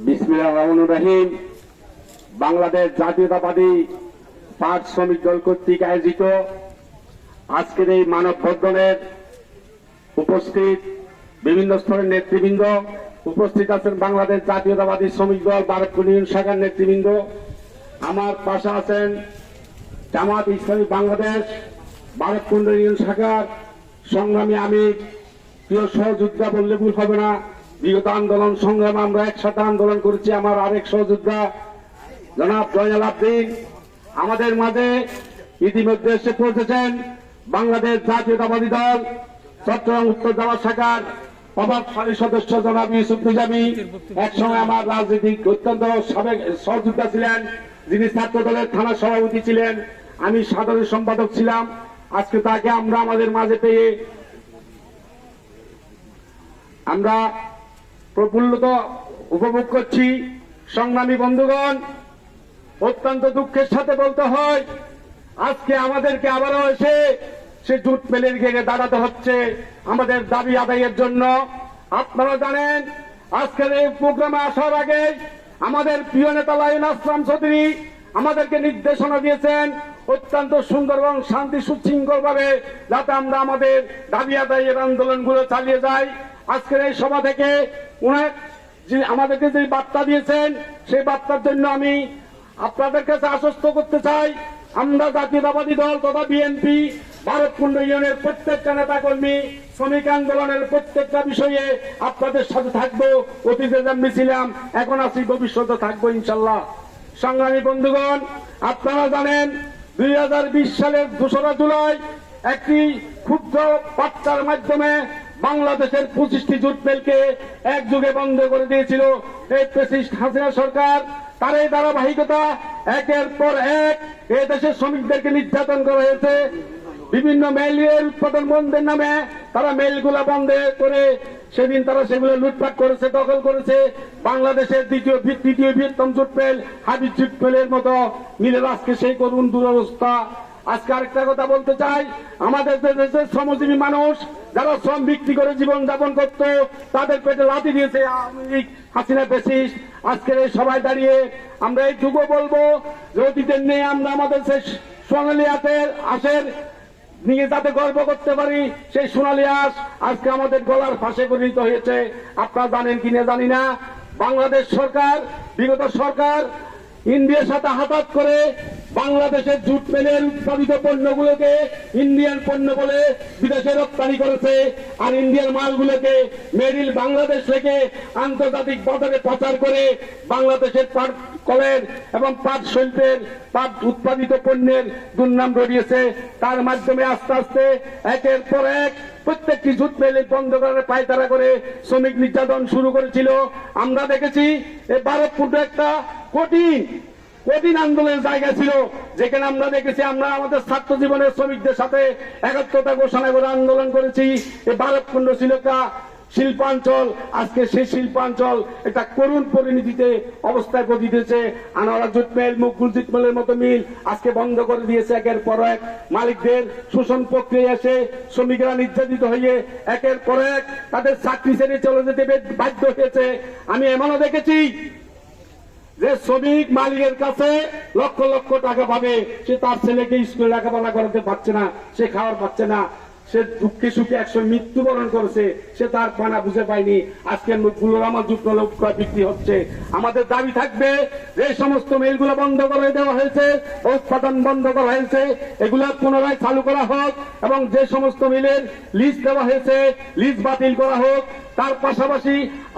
বিসমিল্লাহির রহমানির রহিম। বাংলাদেশ জাতীয়তাবাদী পাট শ্রমিক দল কর্তৃক আয়োজিত আজকের এই মানববন্ধনের উপস্থিত বিভিন্ন স্তরের নেতৃবৃন্দ, উপস্থিত আছেন বাংলাদেশ জাতীয়তাবাদী শ্রমিক দল বারোপুর ইউনিয়ন শাখার নেতৃবৃন্দ, আমার পাশে আছেন জামাত ইসলামী বাংলাদেশ বারোপুর ইউনিয়ন শাখার সংগ্রামী আমির, প্রিয় সহযোদ্ধা বললে ভুল হবে না। বিগত আন্দোলন সংগ্রাম আমরা একসাথে আন্দোলন করেছি। আমার আরেক সহযোদ্ধা জনাব জয়নাল আবদিন আমাদের মাঝে ইতিমধ্যে এসে পৌঁছেছেন। বাংলাদেশ জাতীয়তাবাদী দল চট্টগ্রাম উত্তর জেলা শাখার প্রভাবশালী সদস্য জনাব ইউসুফ নিজামী, একসময় আমার রাজনৈতিক অত্যন্ত সাবেক সহযোদ্ধা ছিলেন, যিনি ছাত্র দলের থানা সভাপতি ছিলেন, আমি সাধারণ সম্পাদক ছিলাম। আজকে তাকে আমরা আমাদের মাঝে পেয়ে আমরা প্রফুল্লিত উপভোগ করছি। সংগ্রামী বন্ধুগণ, অত্যন্ত দুঃখের সাথে বলতে হয় আজকে আমাদেরকে আবারও এসে সে জুট মেলের ঘেরে দাঁড়াতে হচ্ছে আমাদের দাবি আদায়ের জন্য। আপনারা জানেন আজকের এই প্রোগ্রামে আসার আগে আমাদের প্রিয় নেতা লাইন আসলাম চৌধুরী আমাদেরকে নির্দেশনা দিয়েছেন অত্যন্ত সুন্দর এবং শান্তি সুশৃঙ্খল ভাবে যাতে আমরা আমাদের দাবি আদায়ের আন্দোলনগুলো চালিয়ে যাই। আজকের এই সভা থেকে আমাদেরকে যে বার্তা দিয়েছেন সেই বার্তার জন্য আমি আপনাদের কাছে আশ্বস্ত করতে চাই, আমরা জাতীয়তাবাদী দল তথা বিএনপি ভারতকুণ্ড ইউনিয়নের প্রত্যেকটা নেতা কর্মী শ্রমিক আন্দোলনের প্রত্যেকটা বিষয়ে আপনাদের সাথে থাকবো। অতীতে যেমনি ছিলাম, এখন আছি, ভবিষ্যতে থাকবো ইনশাল্লাহ। সংগ্রামী বন্ধুগণ, আপনারা জানেন 2020 সালের 2রা জুলাই একটি ক্ষুদ্র বার্তার মাধ্যমে বাংলাদেশের 25টি জুট মিলকে একযোগে বন্ধ করে দিয়েছিল এই ফ্যাসিস্ট হাসিনা সরকার। তার এই ধারাবাহিকতা একের পর এক এই দেশের শ্রমিকদেরকে নির্যাতন করা হয়েছে। বিভিন্ন মেলের উৎপাদন বন্ধের নামে তারা মেলগুলা বন্ধ করে সেদিন তারা সেগুলো লুটপাট করেছে, দখল করেছে। বাংলাদেশের তৃতীয় বৃহত্তম জুট মিল হাবিব জুট মিলের মতো মিলের আজকে সেই করুণ দুরবস্থা। আজকে আরেকটা কথা বলতে চাই, আমাদের দেশের শ্রমজীবী মানুষ যারা শ্রম বিক্রি করে জীবন যাপন করত তাদের পেটে লাথি দিয়েছে আওয়ামী লীগ হাসিনা ফ্যাসিস্ট। আজকের এই সভায় দাঁড়িয়ে আমরা এইটুকু বলবো যে অতীতের নিয়ে আমরা আমাদের সেই সোনালী আঁশের নিয়ে যাতে গর্ব করতে পারি, সেই সোনালী আঁশ আজকে আমাদের গলার ফাঁসে পরিণত হয়েছে। আপনারা জানেন কিনা জানি না, বাংলাদেশ সরকার বিগত সরকার ইন্ডিয়ার সাথে হাতাত করে বাংলাদেশের জুট মিলের উৎপাদিত পণ্যগুলোকে ইন্ডিয়ান পণ্য বলে বিদেশে রপ্তানি করেছে, আর ইন্ডিয়ান মালগুলোকে মেড ইন বাংলাদেশ থেকে আন্তর্জাতিক বাজারে প্রচার করে বাংলাদেশের পাট কলের এবং পাট শিল্পের পাট উৎপাদিত পণ্যের দুর্নাম রড়িয়েছে। তার মাধ্যমে আস্তে আস্তে একের পর এক প্রত্যেকটি জুট মিল বন্ধ করার পায়তারা করে শ্রমিক নির্যাতন শুরু করেছিল। আমরা দেখেছি এই ভারতপুর একটা কঠিন আন্দোলনের জায়গা ছিল, যেখানে আমরা দেখেছি আমরা আমাদের ছাত্র জীবনের শ্রমিকদের সাথে একাত্মতা ঘোষণা করে আন্দোলন করেছি। এই ভারতকুণ্ড ছিল একটা শিল্পাঞ্চল, আজকে সেই শিল্পাঞ্চল একটা করুণ পরিণতিতে অবস্থায় গতি দিয়েছে। আনোয়ারা জুট মিল, মুকুল জুট মিলের মতো মিল আজকে বন্ধ করে দিয়েছে। একের পর এক মালিকদের শোষণ প্রক্রিয়া এসে শ্রমিকরা নির্যাতিত হয়ে একের পর এক তাদের চাকরি ছেড়ে চলে যেতে বাধ্য হয়েছে। আমি এমনও দেখেছি যে শ্রমিক মালিকের কাছে লক্ষ লক্ষ টাকা পাবে, সে তার ছেলেকে স্কুলে লেখাপড়া করাতে পারছে না, সে খাওয়ার পাচ্ছে না, সে দুঃখে সুখে একসময় মৃত্যুবরণ করেছে, সে তার পানা বুঝে পায়নি। আজকে গুলোরামা জুট মিল বিক্রি হচ্ছে। আমাদের দাবি থাকবে যে সমস্ত মিলগুলো বন্ধ করে দেওয়া হয়েছে, উৎপাদন বন্ধ করা হয়েছে, এগুলো পুনরায় চালু করা হোক এবং যে সমস্ত মিলের লিজ দেওয়া হয়েছে লিজ বাতিল করা হোক। তার পাশাপাশি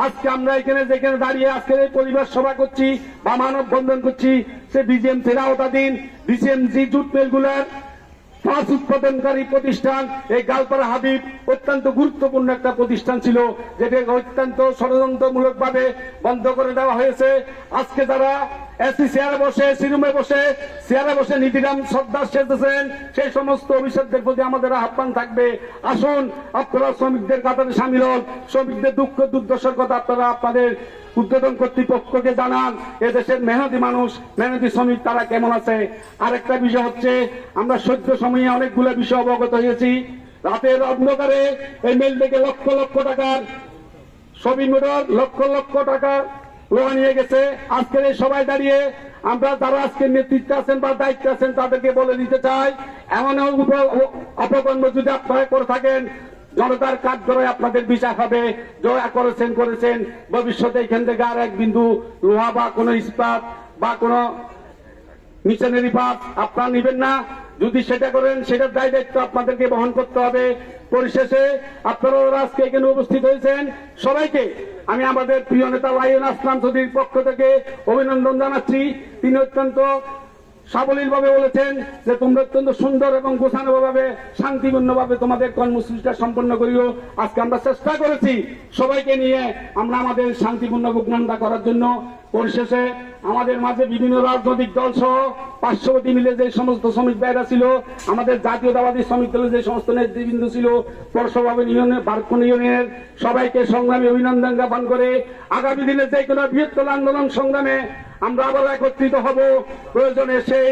আজকে আমরা যেখানে দাঁড়িয়ে আজকের এই পরিবেশ সভা করছি বা মানববন্ধন করছি, সে বিজিএমসির আওতাধীন বিজিএমসি জুট মিলগুলোর পাঁচ উৎপাদনকারী প্রতিষ্ঠান এই গালপাড়া হাবিব অত্যন্ত গুরুত্বপূর্ণ একটা প্রতিষ্ঠান ছিল, যেটা অত্যন্ত ষড়যন্ত্রমূলক ভাবে বন্ধ করে দেওয়া হয়েছে। আজকে যারা এসি চেয়ারে বসে সিরুমে বসে চেয়ারে বসে নীতিরাম শ্রদ্ধা সেজেছেন, সেই সমস্ত অভিষেকদের প্রতি আমাদের আহ্বান থাকবে, আসুন আপনারা শ্রমিকদের কাতারে সামিল হন, শ্রমিকদের দুঃখ দুর্দশার কথা আপনারা আপনাদের উদ্বোধন কর্তৃপক্ষকে জানান। এদেশের মেহনতি মানুষ, মেহনতি শ্রমিক তারা কেমন আছে। আরেকটা বিষয় হচ্ছে, আমরা সদ্য সময়ে অনেকগুলো বিষয় অবগত হয়েছি। রাতের অন্ধকারে এই মেল থেকে লক্ষ লক্ষ টাকার ছবি মোটর লক্ষ লক্ষ টাকার লোহা নিয়ে গেছে। আজকের এই সবাই দাঁড়িয়ে আমরা যারা আজকে নেতৃত্বে আছেন বা দায়িত্বে আছেন তাদেরকে বলে দিতে চাই, এমন অপকর্ম যদি আপনারা করে থাকেন জনতার কাঠগড়ায় আপনাদের বিচার হবে। যা করেছেন ভবিষ্যতে এখান থেকে আর এক বিন্দু লোহা বা কোনো ইস্পাত বা কোনো মিশনারি পাত আপনারা নেবেন না। যদি সেটা করেন সেটার দায় দায়িত্ব আপনাদেরকে বহন করতে হবে। পরিশেষে আপনারা আজকে এখানে উপস্থিত হয়েছেন, সবাইকে আমি আমাদের প্রিয় নেতা লায়ন আসলাম চৌধুরীর পক্ষ থেকে অভিনন্দন জানাচ্ছি। তিনি অত্যন্ত সাবলীল ভাবে বলেছেন যে তোমরা অত্যন্ত সুন্দর এবং গোছানো ভাবে শান্তিপূর্ণ ভাবে তোমাদের কর্মসূচিটা সম্পন্ন করিও। আজকে আমরা চেষ্টা করেছি সবাইকে নিয়ে আমরা আমাদের শান্তিপূর্ণ প্রোগ্রামটা করার জন্য। পরিশেষে আমাদের মাঝে বিভিন্ন রাজনৈতিক দল সহ পার্শ্ববর্তী মিলে যে সমস্ত শ্রমিক ভাইরা ছিল, আমাদের জাতীয়তাবাদী শ্রমিক দলের যে সমস্ত নেতৃবৃন্দ ছিল, পৌরসভা ইউনিয়নের বারকুন ইউনিয়নের সবাইকে সংগ্রামী অভিনন্দন জ্ঞাপন করে আগামী দিনে যে কোনো বৃহত্তর আন্দোলন সংগ্রামে আমরা আবার একত্রিত হব। প্রয়োজনে সেই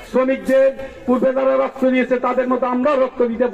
শ্রমিকদের পূর্বে যারা রক্ত দিয়েছে তাদের মতো আমরা রক্ত দিতে